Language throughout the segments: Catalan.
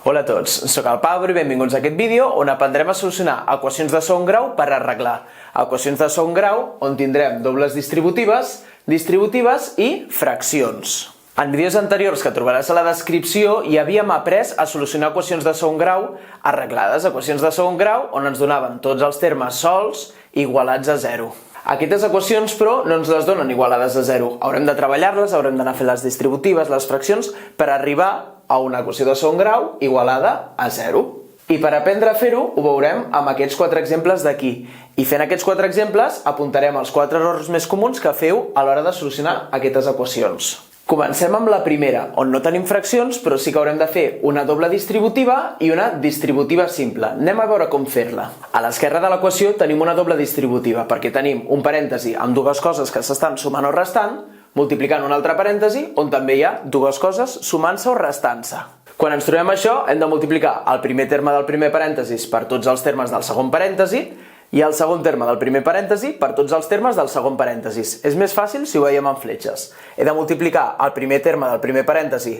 Hola a tots, soc el Pablo i benvinguts a aquest vídeo on aprendrem a solucionar equacions de segon grau per arreglar. Equacions de segon grau on tindrem dobles distributives i fraccions. En vídeos anteriors que trobaràs a la descripció hi havíem après a solucionar equacions de segon grau arreglades, equacions de segon grau on ens donaven tots els termes sols igualats a 0. Aquestes equacions, però, no ens les donen igualades a 0. Haurem de treballar-les, haurem d'anar fent les distributives, les fraccions, per arribar a una equació de segon grau igualada a 0. I per aprendre a fer-ho, ho veurem amb aquests 4 exemples d'aquí. I fent aquests 4 exemples, apuntarem els 4 errors més comuns que feu a l'hora de solucionar aquestes equacions. Comencem amb la primera, on no tenim fraccions, però sí que haurem de fer una doble distributiva i una distributiva simple. Anem a veure com fer-la. A l'esquerra de l'equació tenim una doble distributiva, perquè tenim un parèntesi amb dues coses que s'estan sumant o restant, multiplicant un altre parèntesi on també hi ha dues coses sumant-se o restant-se. Quan ens trobem això, hem de multiplicar el primer terme del primer parèntesi per tots els termes del segon parèntesi i el segon terme del primer parèntesi per tots els termes del segon parèntesi. És més fàcil si ho veiem amb fletxes. He de multiplicar el primer terme del primer parèntesi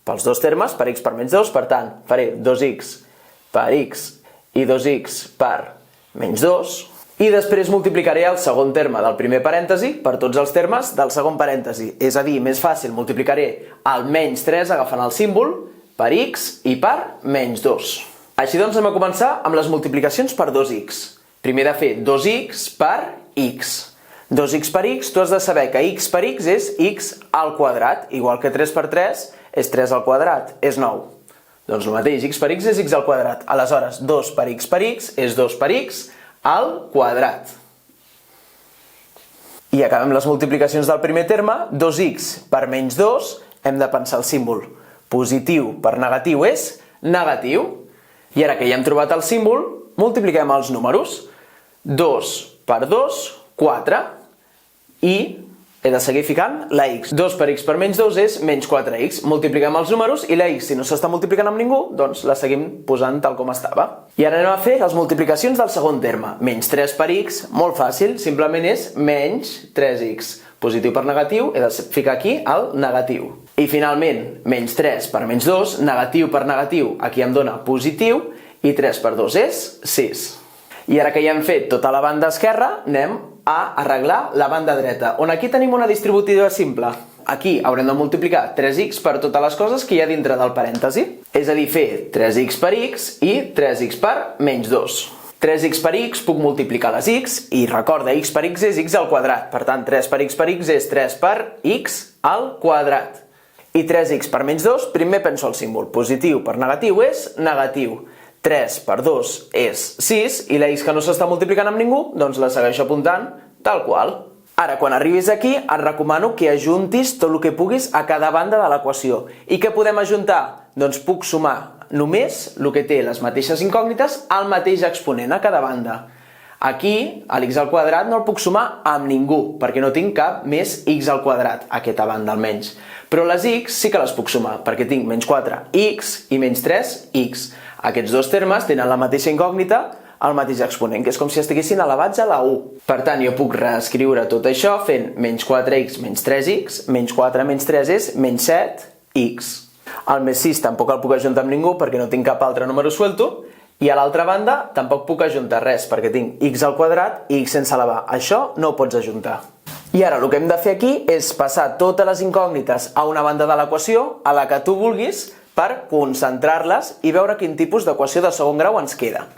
pels dos termes per x per menys 2, per tant, faré 2x per x i 2x per menys 2, i després multiplicaré el segon terme del primer parèntesi per tots els termes del segon parèntesi. És a dir, més fàcil, multiplicaré el menys 3 agafant el símbol per x i per menys 2. Així doncs anem a començar amb les multiplicacions per 2x. Primer he de fer 2x per x. 2x per x, tu has de saber que x per x és x al quadrat, igual que 3 per 3 és 3 al quadrat, és 9. Doncs el mateix, x per x és x al quadrat. Aleshores, 2 per x és 2 per x al quadrat. I acabem les multiplicacions del primer terme. 2x per menys 2, hem de pensar el símbol. Positiu per negatiu és negatiu. I ara que ja hem trobat el símbol, multipliquem els números. 2 per 2, 4. I he de seguir ficant la x. 2 per x per menys 2 és menys 4x. Multipliquem els números i la x, si no s'està multiplicant amb ningú, doncs la seguim posant tal com estava. I ara anem a fer les multiplicacions del segon terme. Menys 3 per x, molt fàcil, simplement és menys 3x. Positiu per negatiu, he de ficar aquí el negatiu. I finalment, menys 3 per menys 2, negatiu per negatiu, aquí em dona positiu, i 3 per 2 és 6. I ara que ja hem fet tota la banda esquerra, anem a arreglar la banda dreta, on aquí tenim una distributiva simple. Aquí haurem de multiplicar 3x per totes les coses que hi ha dintre del parèntesi. És a dir, fer 3x per x i 3x per menys 2. 3x per x puc multiplicar les x i recorda, x per x és x al quadrat. Per tant, 3 per x és 3 per x al quadrat. I 3x per menys 2, primer penso el símbol. Positiu per negatiu és negatiu. 3 per 2 és 6 i la x que no s'està multiplicant amb ningú, doncs la segueixo apuntant tal qual. Ara, quan arribis aquí, et recomano que ajuntis tot el que puguis a cada banda de l'equació. I què podem ajuntar? Doncs puc sumar només el que té les mateixes incògnites al mateix exponent a cada banda. Aquí, l'x al quadrat no el puc sumar amb ningú, perquè no tinc cap més x al quadrat, a aquesta banda almenys. Però les x sí que les puc sumar, perquè tinc menys 4x i menys 3x. Aquests dos termes tenen la mateixa incògnita al mateix exponent, que és com si estiguessin elevats a la 1. Per tant, jo puc reescriure tot això fent menys 4x menys 3x, menys 4 menys 3 és menys 7x. El més 6 tampoc el puc ajuntar amb ningú perquè no tinc cap altre número suelto, i a l'altra banda tampoc puc ajuntar res perquè tinc x al quadrat i x sense elevar. Això no ho pots ajuntar. I ara el que hem de fer aquí és passar totes les incògnites a una banda de l'equació, a la que tu vulguis, per concentrar-les i veure quin tipus d'equació de segon grau ens queda.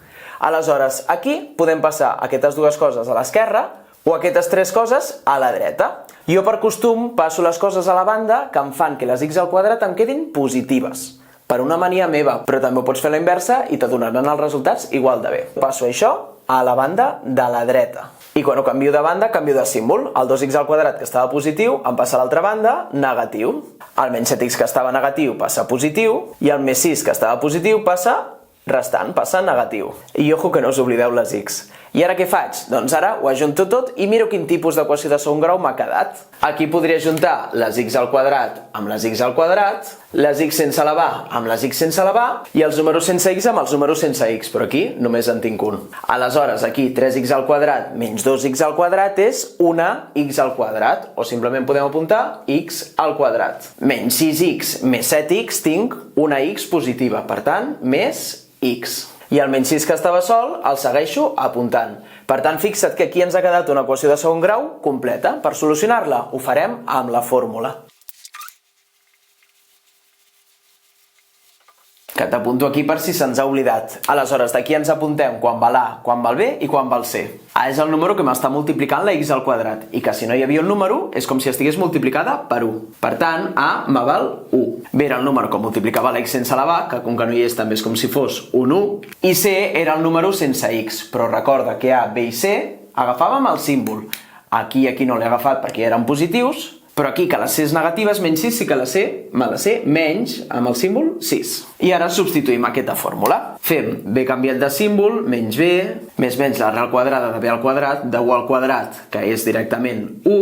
Aleshores, aquí podem passar aquestes dues coses a l'esquerra o aquestes tres coses a la dreta. Jo per costum passo les coses a la banda que em fan que les x al quadrat em quedin positives. Per una mania meva, però també ho pots fer a la inversa i te donaran els resultats igual de bé. Passo això a la banda de la dreta. I quan ho canvio de banda, canvio de símbol. El 2x al quadrat que estava positiu em passa a l'altra banda, negatiu. El menys 7x que estava negatiu passa a positiu i el més 6 que estava positiu passa restant, passa a negatiu. I ojo que no us oblideu les x. I ara què faig? Doncs ara ho ajunto tot i miro quin tipus d'equació de segon grau m'ha quedat. Aquí podria ajuntar les x al quadrat amb les x al quadrat, les x sense elevar amb les x sense elevar i els números sense x amb els números sense x, però aquí només en tinc un. Aleshores, aquí 3x al quadrat menys 2x al quadrat és una x al quadrat, o simplement podem apuntar x al quadrat. Menys 6x més 7x tinc una x positiva, per tant, més x. I el menys 6 que estava sol el segueixo apuntant. Per tant, fixa't que aquí ens ha quedat una equació de segon grau completa. Per solucionar-la ho farem amb la fórmula. Que t'apunto aquí per si se'ns ha oblidat. Aleshores, d'aquí ens apuntem quan val A, quan val B i quan val C. A és el número que m'està multiplicant la x al quadrat i que si no hi havia un número és com si estigués multiplicada per 1. Per tant, A me val 1. B era el número que multiplicava la x sense elevar, que com que no hi és també és com si fos un 1. I C era el número sense x, però recorda que A, B i C agafàvem el símbol. Aquí no l'he agafat perquè eren positius, però aquí que la C és negativa és menys 6, sí que la C m'ha de ser menys amb el símbol 6. I ara substituïm aquesta fórmula. Fem B canviat de símbol, menys B, més menys l'arrel quadrada de B al quadrat, de 1 al quadrat, que és directament 1,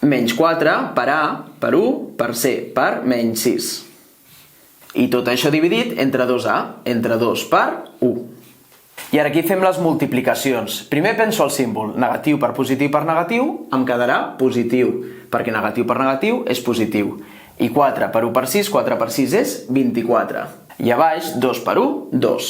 menys 4 per A, per 1, per C, per menys 6. I tot això dividit entre 2A, entre 2 per 1. I ara aquí fem les multiplicacions. Primer penso el símbol, negatiu per negatiu, em quedarà positiu, perquè negatiu per negatiu és positiu. I 4 per 1 per 6, 4 per 6 és 24. I a baix, 2 per 1, 2.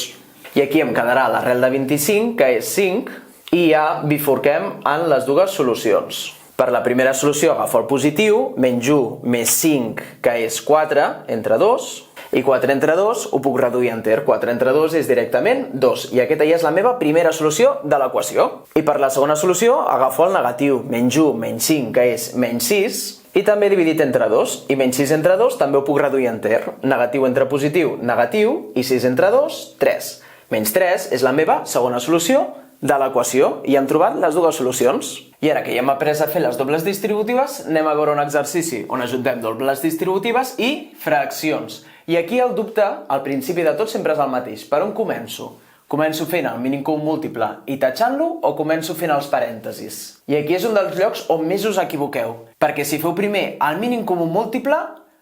I aquí em quedarà l'arrel de 25, que és 5, i ja bifurquem en les dues solucions. Per la primera solució agafo el positiu, menys 1 més 5, que és 4, entre 2, i 4 entre 2 ho puc reduir enter. 4 entre 2 és directament 2. I aquesta ja és la meva primera solució de l'equació. I per la segona solució agafo el negatiu. Menys 1 menys 5, que és menys 6. I també dividit entre 2. I menys 6 entre 2 també ho puc reduir enter. Negatiu entre positiu, negatiu. I 6 entre 2, 3. Menys 3 és la meva segona solució de l'equació. I hem trobat les dues solucions. I ara que ja hem après a fer les dobles distributives, anem a veure un exercici on ajuntem dobles distributives i fraccions. I aquí el dubte, al principi de tot, sempre és el mateix. Per on començo? Començo fent el mínim comú múltiple i tatxant-lo o començo fent els parèntesis? I aquí és un dels llocs on més us equivoqueu. Perquè si feu primer el mínim comú múltiple,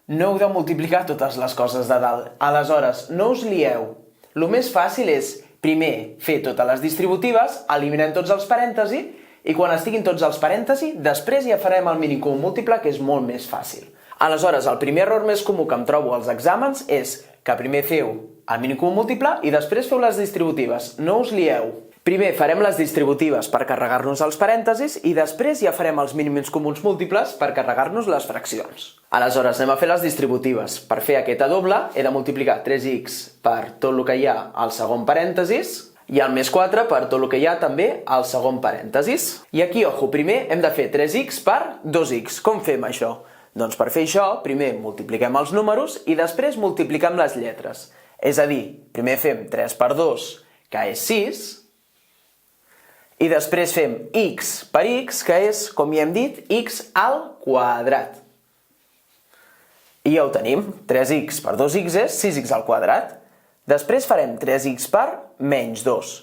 no heu de multiplicar totes les coses de dalt. Aleshores, no us lieu. El més fàcil és primer fer totes les distributives, eliminem tots els parèntesis i quan estiguin tots els parèntesis, després ja farem el mínim comú múltiple, que és molt més fàcil. Aleshores, el primer error més comú que em trobo als exàmens és que primer feu el mínim comú múltiple i després feu les distributives. No us lieu. Primer farem les distributives per carregar-nos els parèntesis i després ja farem els mínims comuns múltiples per carregar-nos les fraccions. Aleshores, anem a fer les distributives. Per fer aquesta doble he de multiplicar 3x per tot el que hi ha al segon parèntesis i el més 4 per tot el que hi ha també al segon parèntesis. I aquí, ojo, primer hem de fer 3x per 2x. Com fem això? Doncs per fer això, primer multipliquem els números i després multipliquem les lletres. És a dir, primer fem 3 per 2, que és 6, i després fem x per x, que és, com ja hem dit, x al quadrat. I ja ho tenim, 3x per 2x és 6x al quadrat. Després farem 3x per menys 2.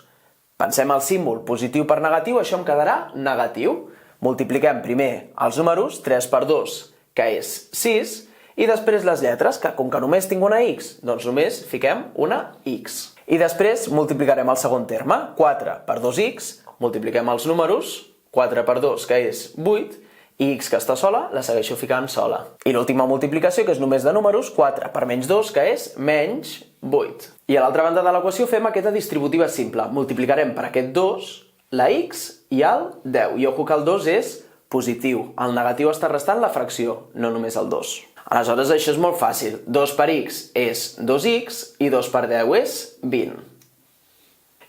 Pensem el símbol positiu per negatiu, això em quedarà negatiu. Multipliquem primer els números, 3 per 2, que és 6, i després les lletres, que com que només tinc una x, doncs només fiquem una x. I després multiplicarem el segon terme, 4 per 2x, multipliquem els números, 4 per 2, que és 8, i x que està sola, la segueixo ficant sola. I l'última multiplicació, que és només de números, 4 per menys 2, que és menys 8. I a l'altra banda de l'equació fem aquesta distributiva simple. Multiplicarem per aquest 2 la x i el 10. I ojo que el 2 és positiu. El negatiu està restant la fracció, no només el 2. Aleshores, això és molt fàcil. 2 per x és 2x i 2 per 10 és 20.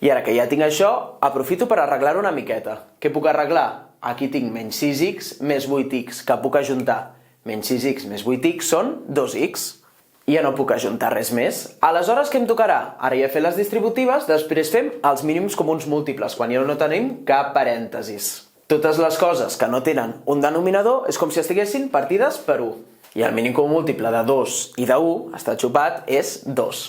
I ara que ja tinc això, aprofito per arreglar-ho una miqueta. Què puc arreglar? Aquí tinc menys 6x més 8x, que puc ajuntar. Menys 6x més 8x són 2x. I ja no puc ajuntar res més. Aleshores, què em tocarà? Ara ja he fet les distributives, després fem els mínims comuns múltiples, quan ja no tenim cap parèntesis. Totes les coses que no tenen un denominador és com si estiguessin partides per 1. I el mínim comú múltiple de 2 i de 1, està xupat, és 2.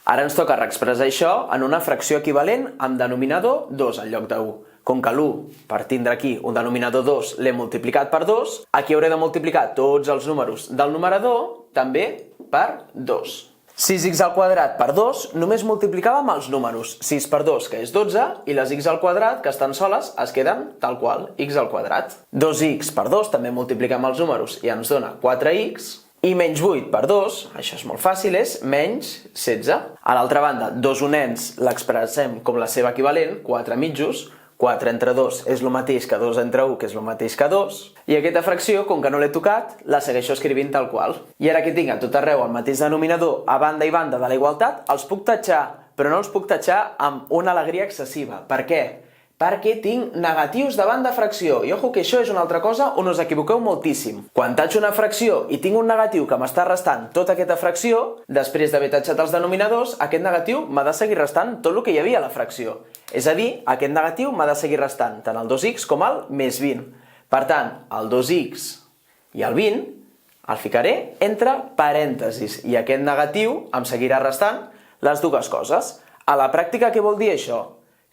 Ara ens toca reexpressar això en una fracció equivalent amb denominador 2 en lloc de 1. Com que l'1, per tindre aquí un denominador 2, l'he multiplicat per 2, aquí hauré de multiplicar tots els números del numerador també per 2. 6x al quadrat per 2 només multiplicàvem els números. 6 per 2, que és 12, i les x al quadrat, que estan soles, es queden tal qual, x al quadrat. 2x per 2 també multipliquem els números i ens dona 4x. I menys 8 per 2, això és molt fàcil, és menys 16. A l'altra banda, 2 unents l'expressem com la seva equivalent, 4 mitjos. 4 entre 2 és el mateix que 2 entre 1, que és el mateix que 2. I aquesta fracció, com que no l'he tocat, la segueixo escrivint tal qual. I ara que tinc a tot arreu el mateix denominador a banda i banda de la igualtat, els puc tatxar, però no els puc tatxar amb una alegria excessiva. Per què? Perquè tinc negatius davant de fracció. I ojo que això és una altra cosa on us equivoqueu moltíssim. Quan tatxo una fracció i tinc un negatiu que m'està restant tota aquesta fracció, després d'haver tatxat els denominadors, aquest negatiu m'ha de seguir restant tot el que hi havia a la fracció. És a dir, aquest negatiu m'ha de seguir restant tant el 2x com el més 20. Per tant, el 2x i el 20 el ficaré entre parèntesis i aquest negatiu em seguirà restant les dues coses. A la pràctica, què vol dir això?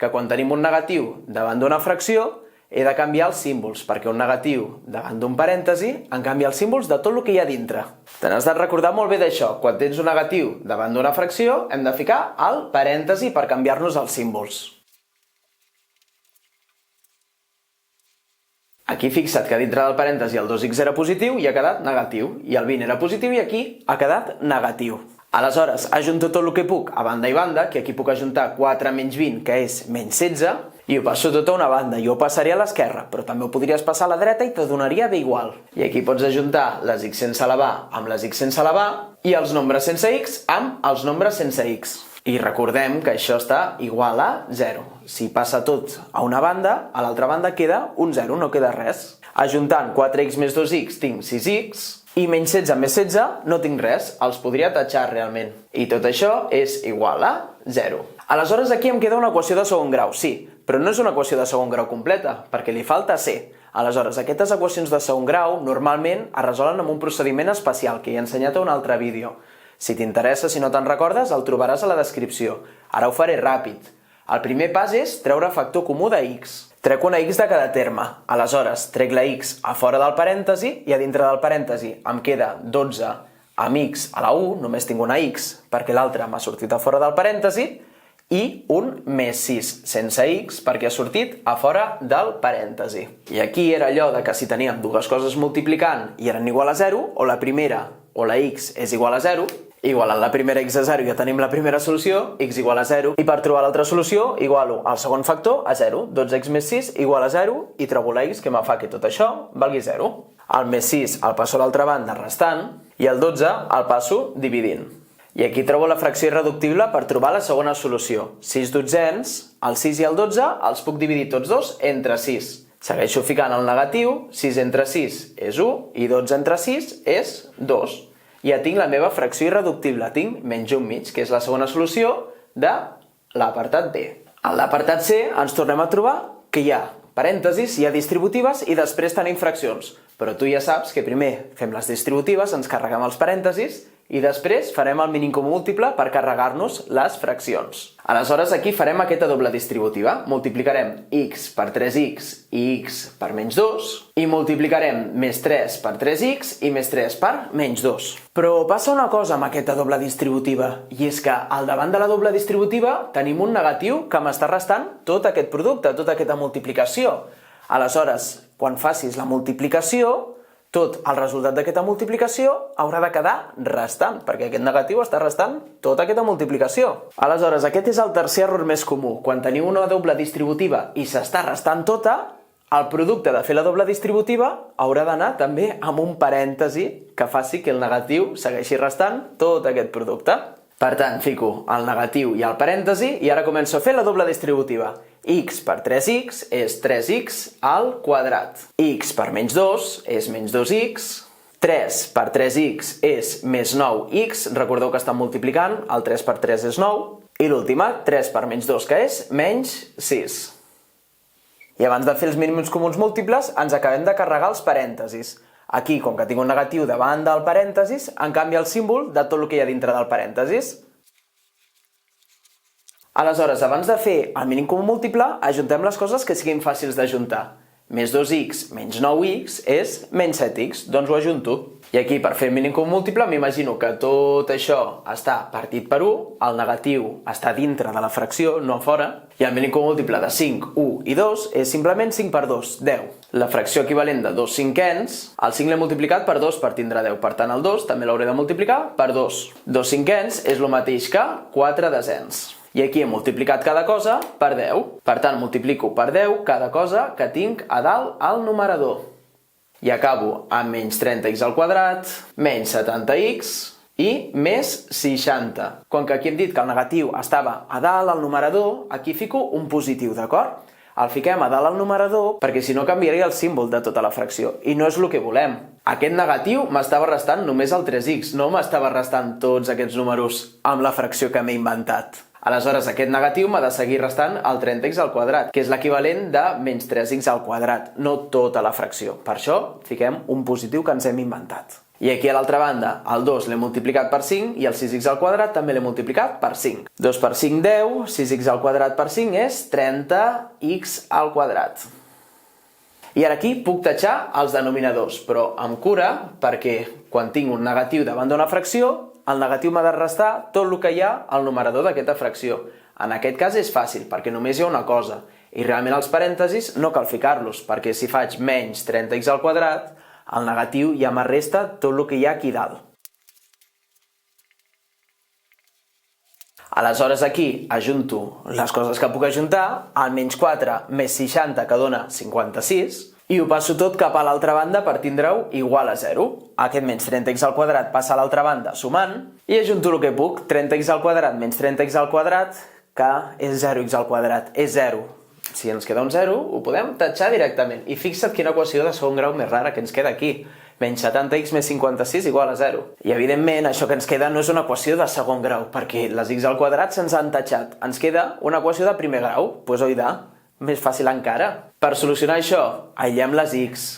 Que quan tenim un negatiu davant d'una fracció he de canviar els símbols, perquè un negatiu davant d'un parèntesi en canvia els símbols de tot el que hi ha dintre. Te n'has de recordar molt bé d'això. Quan tens un negatiu davant d'una fracció hem de ficar el parèntesi per canviar-nos els símbols. Aquí fixa't que dintre del parèntesi el 2x era positiu i ha quedat negatiu, i el 20 era positiu i aquí ha quedat negatiu. Aleshores, ajunto tot el que puc a banda i banda, que aquí puc ajuntar 4 menys 20, que és menys 16, i ho passo tot a una banda. Jo ho passaré a l'esquerra, però també ho podries passar a la dreta i te donaria bé igual. I aquí pots ajuntar les x sense elevar amb les x sense elevar i els nombres sense x amb els nombres sense x. I recordem que això està igual a 0. Si passa tot a una banda, a l'altra banda queda un 0, no queda res. Ajuntant 4x més 2x tinc 6x, i menys 16 més 16 no tinc res, els podria tatxar realment. I tot això és igual a 0. Aleshores aquí em queda una equació de segon grau, sí, però no és una equació de segon grau completa, perquè li falta c. Aleshores, aquestes equacions de segon grau normalment es resolen amb un procediment especial que he ensenyat a un altre vídeo. Si t'interessa, si no te'n recordes, el trobaràs a la descripció. Ara ho faré ràpid. El primer pas és treure factor comú de x. Trec una x de cada terme. Aleshores, trec la x a fora del parèntesi i a dintre del parèntesi em queda 12 amb x a la 1, només tinc una x perquè l'altra m'ha sortit a fora del parèntesi, i un més 6 sense x perquè ha sortit a fora del parèntesi. I aquí era allò de que si teníem dues coses multiplicant i eren igual a 0, o la primera o la x és igual a 0, igualant la primera x a 0 ja tenim la primera solució, x igual a 0, i per trobar l'altra solució igualo el segon factor a 0, 12x més 6 igual a 0, i trobo la x que me fa que tot això valgui 0. El més 6 el passo a l'altra banda restant, i el 12 el passo dividint. I aquí trobo la fracció irreductible per trobar la segona solució. 6 dotzens, el 6 i el 12 els puc dividir tots dos entre 6. Segueixo ficant el negatiu, 6 entre 6 és 1, i 12 entre 6 és 2. Ja tinc la meva fracció irreductible, tinc menys 1 mig, que és la segona solució de l'apartat B. A l'apartat C ens tornem a trobar que hi ha parèntesis, hi ha distributives i després tenim fraccions. Però tu ja saps que primer fem les distributives, ens carreguem els parèntesis i després farem el mínim comú múltiple per carregar-nos les fraccions. Aleshores aquí farem aquesta doble distributiva. Multiplicarem x per 3x i x per menys 2 i multiplicarem més 3 per 3x i més 3 per menys 2. Però passa una cosa amb aquesta doble distributiva, i és que al davant de la doble distributiva tenim un negatiu que m'està restant tot aquest producte, tota aquesta multiplicació. Aleshores, quan facis la multiplicació, tot el resultat d'aquesta multiplicació haurà de quedar restant, perquè aquest negatiu està restant tota aquesta multiplicació. Aleshores, aquest és el tercer error més comú. Quan teniu una doble distributiva i s'està restant tota, el producte de fer la doble distributiva haurà d'anar també amb un parèntesi que faci que el negatiu segueixi restant tot aquest producte. Per tant, fico el negatiu i el parèntesi i ara començo a fer la doble distributiva. X per 3x és 3x al quadrat. X per menys 2 és menys 2x. 3 per 3x és més 9x. Recordeu que estan multiplicant, el 3 per 3 és 9. I l'última, 3 per menys 2, que és menys 6. I abans de fer els mínims comuns múltiples, ens acabem de carregar els parèntesis. Aquí, com que tinc un negatiu davant del parèntesis, en canvia el símbol de tot el que hi ha dintre del parèntesis. Aleshores, abans de fer el mínim comú múltiple, ajuntem les coses que siguin fàcils d'ajuntar. Més 2x menys 9x és menys 7x, doncs ho ajunto. I aquí, per fer el mínim comú múltiple, m'imagino que tot això està partit per 1, el negatiu està dintre de la fracció, no a fora, i el mínim comú múltiple de 5, 1 i 2 és simplement 5 per 2, 10. La fracció equivalent de 2 cinquens, el 5 l'he multiplicat per 2 per tindre 10, per tant el 2 també l'hauré de multiplicar per 2. 2 cinquens és el mateix que 4 desens. I aquí he multiplicat cada cosa per 10. Per tant, multiplico per 10 cada cosa que tinc a dalt al numerador. I acabo amb menys 30x al quadrat, menys 70x i més 60. Com que aquí hem dit que el negatiu estava a dalt al numerador, aquí fico un positiu, d'acord? El fiquem a dalt al numerador perquè si no canviaria el símbol de tota la fracció i no és el que volem. Aquest negatiu m'estava restant només el 3x, no m'estava restant tots aquests números amb la fracció que m'he inventat. Aleshores, aquest negatiu m'ha de seguir restant el 30x al quadrat, que és l'equivalent de menys 3x al quadrat, no tota la fracció. Per això fiquem un positiu que ens hem inventat. I aquí a l'altra banda, el 2 l'he multiplicat per 5 i el 6x al quadrat també l'he multiplicat per 5. 2 per 5, 10, 6x al quadrat per 5 és 30x al quadrat. I ara aquí puc tatxar els denominadors, però amb cura, perquè quan tinc un negatiu davant d'una fracció, el negatiu m'ha de restar tot el que hi ha al numerador d'aquesta fracció. En aquest cas és fàcil, perquè només hi ha una cosa. I realment els parèntesis no cal ficar-los, perquè si faig menys 30x al quadrat, el negatiu ja me resta tot el que hi ha aquí dalt. Aleshores aquí ajunto les coses que puc ajuntar, el menys 4 més 60 que dona 56, i ho passo tot cap a l'altra banda per tindre-ho igual a 0. Aquest menys 30x al quadrat passa a l'altra banda sumant, i ajunto el que puc, 30x al quadrat menys 30x al quadrat, que és 0x al quadrat, és 0. Si ens queda un 0, ho podem tatxar directament. I fixa't quina equació de segon grau més rara que ens queda aquí. Menys 70x més 56 igual a 0. I evidentment això que ens queda no és una equació de segon grau, perquè les x al quadrat se'ns han tatxat. Ens queda una equació de primer grau, doncs oida, més fàcil encara. Per solucionar això, aïllem les x.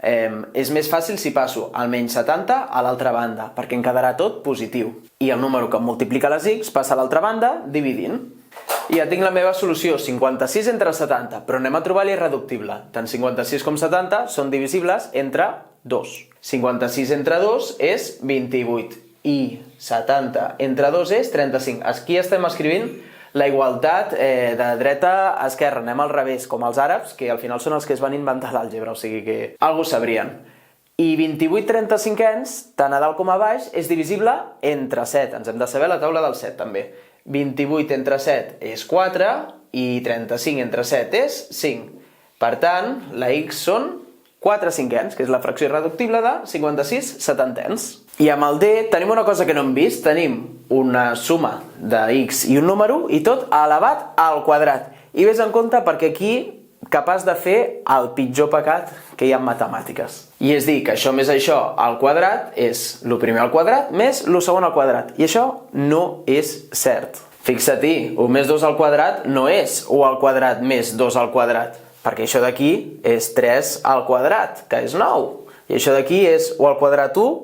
És més fàcil si passo el menys 70 a l'altra banda, perquè em quedarà tot positiu. I el número que em multiplica les x passa a l'altra banda dividint. I ja tinc la meva solució, 56 entre 70, però anem a trobar l'irreductible. Tant 56 com 70 són divisibles entre 2. 56 entre 2 és 28 i 70 entre 2 és 35. Aquí estem escrivint la igualtat de dreta a esquerra, anem al revés, com els àrabs, que al final són els que es van inventar l'àlgebra, o sigui que algú sabrien. I 28 35ens, tant a dalt com a baix, és divisible entre 7. Ens hem de saber la taula del 7 també. 28 entre 7 és 4 i 35 entre 7 és 5. Per tant, la x són 4 cinquens, que és la fracció irreductible de 56 setantens. I amb el d tenim una cosa que no hem vist, tenim una suma de x i un número i tot elevat al quadrat. I vés en compte perquè aquí capaç de fer el pitjor pecat que hi ha en matemàtiques. I és dir, que això més això al quadrat és el primer al quadrat més el segon al quadrat. I això no és cert. Fixa-t'hi, 1 més 2 al quadrat no és 1 al quadrat més 2 al quadrat, perquè això d'aquí és 3 al quadrat, que és 9. I això d'aquí és 1 al quadrat 1,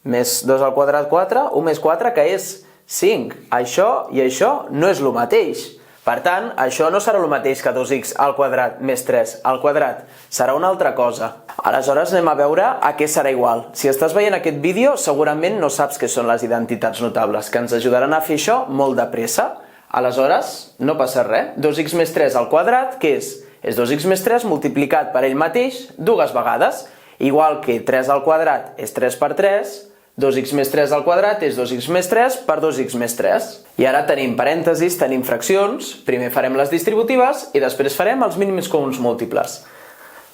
més 2 al quadrat 4, 1 més 4, que és 5. Això i això no és el mateix. Per tant, això no serà el mateix que 2x al quadrat més 3 al quadrat. Serà una altra cosa. Aleshores anem a veure a què serà igual. Si estàs veient aquest vídeo, segurament no saps què són les identitats notables, que ens ajudaran a fer això molt de pressa. Aleshores, no passa res. 2x més 3 al quadrat, què és? És 2x més 3 multiplicat per ell mateix dues vegades. Igual que 3 al quadrat és 3 per 3, 2x més 3 al quadrat és 2x més 3 per 2x més 3. I ara tenim parèntesis, tenim fraccions, primer farem les distributives i després farem els mínims comuns múltiples.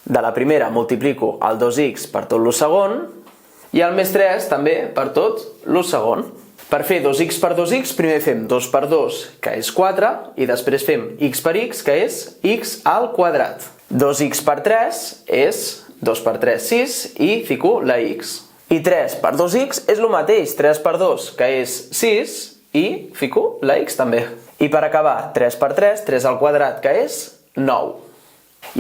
De la primera multiplico el 2x per tot el segon i el més 3 també per tot el segon. Per fer 2x per 2x primer fem 2 per 2, que és 4, i després fem x per x, que és x al quadrat. 2x per 3 és 2 per 3, 6, i fico la x. I 3 per 2x és el mateix, 3 per 2, que és 6, i fico la x també. I per acabar, 3 per 3, 3 al quadrat, que és 9.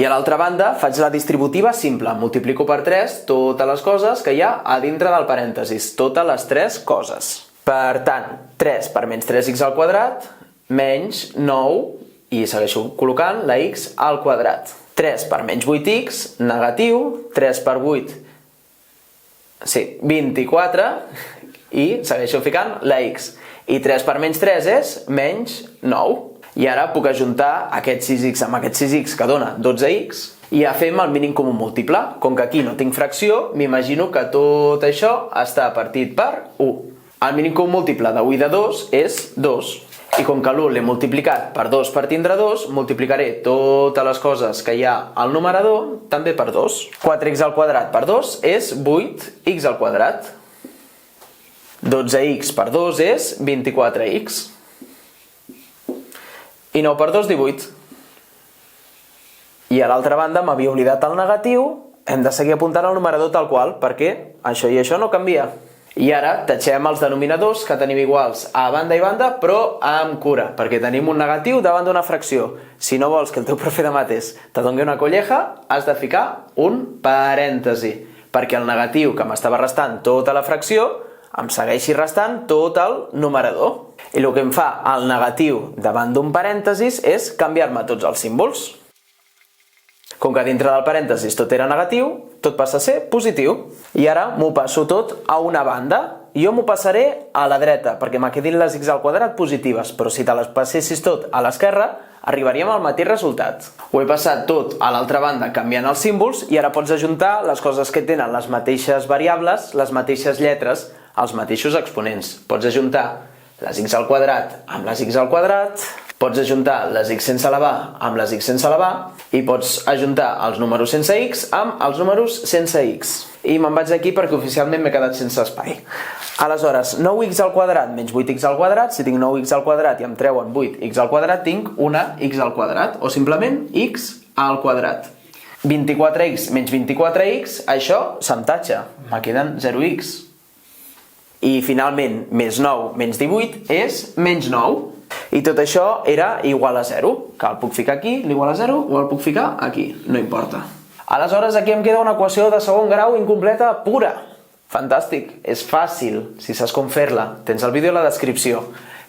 I a l'altra banda faig la distributiva simple, multiplico per 3 totes les coses que hi ha a dintre del parèntesis, totes les 3 coses. Per tant, 3 per menys 3x al quadrat, menys 9, i segueixo col·locant la x al quadrat. 3 per menys 8x, negatiu, 3 per 8, sí, 24, i segueixo ficant la x. I 3 per menys 3 és menys 9. I ara puc ajuntar aquest 6x amb aquest 6x, que dona 12x, i ja fem el mínim comú múltiple. Com que aquí no tinc fracció, m'imagino que tot això està partit per 1. El mínim comú múltiple de 1 i de 2 és 2. I com que l'1 l'he multiplicat per 2 per tindre 2, multiplicaré totes les coses que hi ha al numerador també per 2. 4x al quadrat per 2 és 8x al quadrat. 12x per 2 és 24x. I 9 per 2, 18. I a l'altra banda m'havia oblidat el negatiu, hem de seguir apuntant el numerador tal qual, perquè això i això no canvia. I ara tatxem els denominadors que tenim iguals a banda i banda, però amb cura, perquè tenim un negatiu davant d'una fracció. Si no vols que el teu profe de mates te doni una colleja, has de ficar un parèntesi, perquè el negatiu que m'estava restant tota la fracció em segueixi restant tot el numerador. I el que em fa el negatiu davant d'un parèntesis és canviar-me tots els símbols. Com que dintre del parèntesis tot era negatiu, tot passa a ser positiu. I ara m'ho passo tot a una banda. Jo m'ho passaré a la dreta, perquè me quedin les x al quadrat positives, però si te les passessis tot a l'esquerra, arribaríem al mateix resultat. Ho he passat tot a l'altra banda canviant els símbols i ara pots ajuntar les coses que tenen les mateixes variables, les mateixes lletres, els mateixos exponents. Pots ajuntar les x al quadrat amb les x al quadrat, pots ajuntar les x sense elevar amb les x sense elevar i pots ajuntar els números sense x amb els números sense x. I me'n vaig aquí perquè oficialment m'he quedat sense espai. Aleshores, 9x al quadrat menys 8x al quadrat, si tinc 9x al quadrat i em treuen 8x al quadrat, tinc una x al quadrat, o simplement x al quadrat. 24x menys 24x, això se'm tatxa, me queden 0x. I finalment, més 9 menys 18 és menys 9. I tot això era igual a 0, que el puc ficar aquí, l'igual a 0, o el puc ficar aquí, no importa. Aleshores, aquí em queda una equació de segon grau incompleta pura. Fantàstic, és fàcil, si saps com fer-la. Tens el vídeo a la descripció.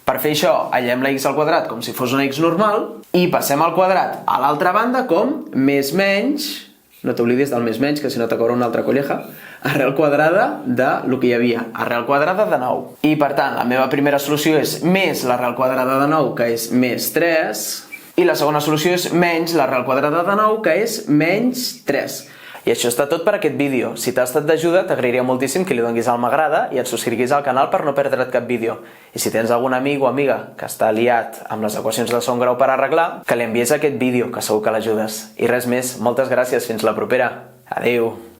Per fer això, aïllem la x al quadrat com si fos una x normal i passem al quadrat a l'altra banda com més menys, no t'oblidis del més menys, que si no t'acabarà una altra colleja, arrel quadrada de lo que hi havia, arrel quadrada de 9. I per tant, la meva primera solució és més l'arrel quadrada de 9, que és més 3, i la segona solució és menys l'arrel quadrada de 9, que és menys 3. I això està tot per aquest vídeo. Si t'ha estat d'ajuda, t'agrairia moltíssim que li donis al m'agrada i et subscriguis al canal per no perdre't cap vídeo. I si tens algun amic o amiga que està liat amb les equacions de segon grau per arreglar, que li envies aquest vídeo, que segur que l'ajudes. I res més, moltes gràcies, fins la propera. Adéu!